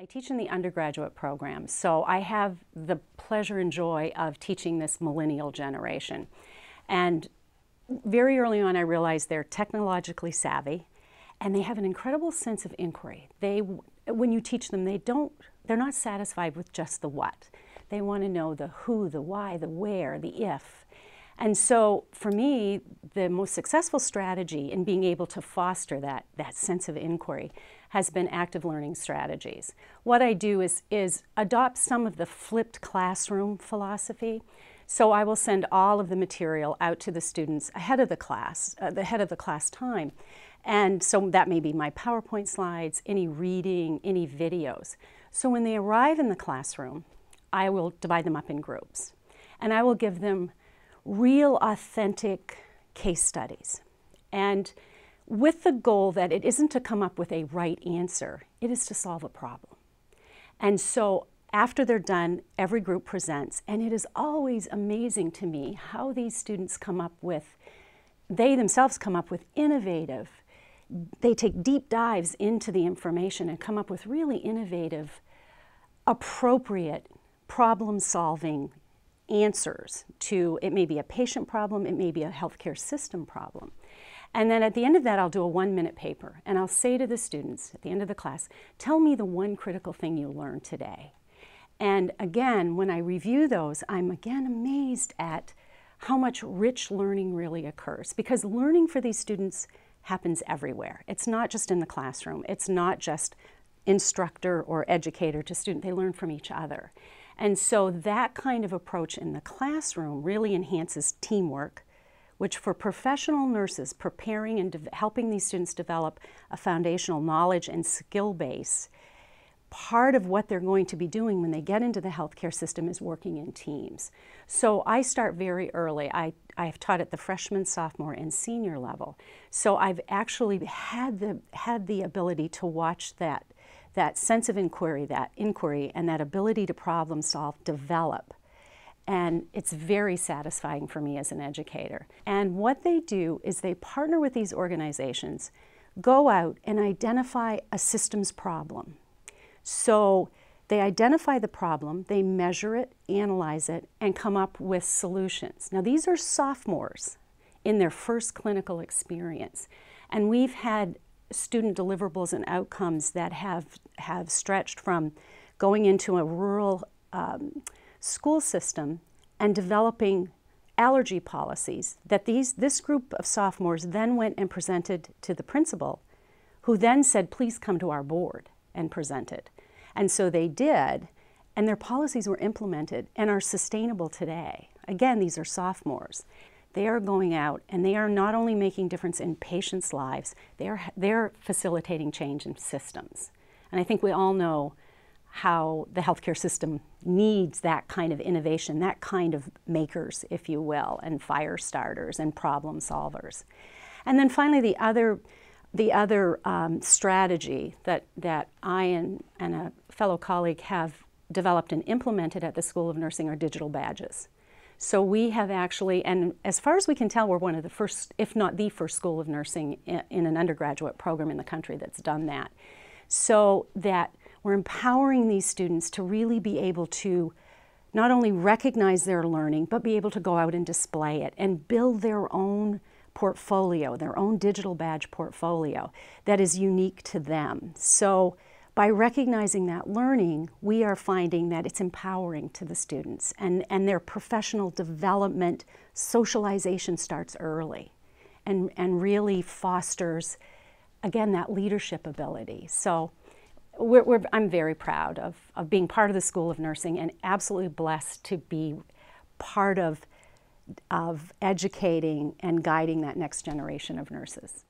I teach in the undergraduate program, so I have the pleasure and joy of teaching this millennial generation. And very early on I realized they're technologically savvy and they have an incredible sense of inquiry. When you teach them, they're not satisfied with just the what. They want to know the who, the why, the where, the if. And so for me, the most successful strategy in being able to foster that sense of inquiry has been active learning strategies. What I do is adopt some of the flipped classroom philosophy. So I will send all of the material out to the students ahead of the class time. And so that may be my PowerPoint slides, any reading, any videos. So when they arrive in the classroom, I will divide them up in groups. And I will give them real, authentic case studies. And with the goal that it isn't to come up with a right answer, it is to solve a problem. And so after they're done, every group presents, and it is always amazing to me how these students they themselves come up with innovative, they take deep dives into the information and come up with really innovative, appropriate problem-solving answers to, it may be a patient problem, it may be a healthcare system problem. And then at the end of that, I'll do a 1-minute paper, and I'll say to the students at the end of the class, tell me the one critical thing you learned today. And again, when I review those, I'm again amazed at how much rich learning really occurs, because learning for these students happens everywhere. It's not just in the classroom. It's not just instructor or educator to student. They learn from each other. And so that kind of approach in the classroom really enhances teamwork, which for professional nurses preparing and helping these students develop a foundational knowledge and skill base, part of what they're going to be doing when they get into the healthcare system is working in teams. So I start very early. I've taught at the freshman, sophomore, and senior level. So I've actually had the ability to watch that sense of inquiry and that ability to problem solve develop. And it's very satisfying for me as an educator. And what they do is they partner with these organizations, go out and identify a systems problem. So they identify the problem, they measure it, analyze it, and come up with solutions. Now these are sophomores in their first clinical experience. And we've had student deliverables and outcomes that have stretched from going into a rural school system and developing allergy policies that this group of sophomores then went and presented to the principal, who then said, please come to our board and present it. And so they did, and their policies were implemented and are sustainable today. Again, these are sophomores. They are going out and they are not only making difference in patients' lives, they're facilitating change in systems. And I think we all know how the healthcare system needs that kind of innovation, that kind of makers, if you will, and fire starters and problem solvers. And then finally, the other strategy that I and a fellow colleague have developed and implemented at the School of Nursing are digital badges. So we have actually, and as far as we can tell, we're one of the first, if not the first school of nursing in an undergraduate program in the country that's done that. So that we're empowering these students to really be able to not only recognize their learning, but be able to go out and display it and build their own portfolio, their own digital badge portfolio that is unique to them. So by recognizing that learning, we are finding that it's empowering to the students, and their professional development, socialization starts early and really fosters, again, that leadership ability. So I'm very proud of being part of the School of Nursing and absolutely blessed to be part of educating and guiding that next generation of nurses.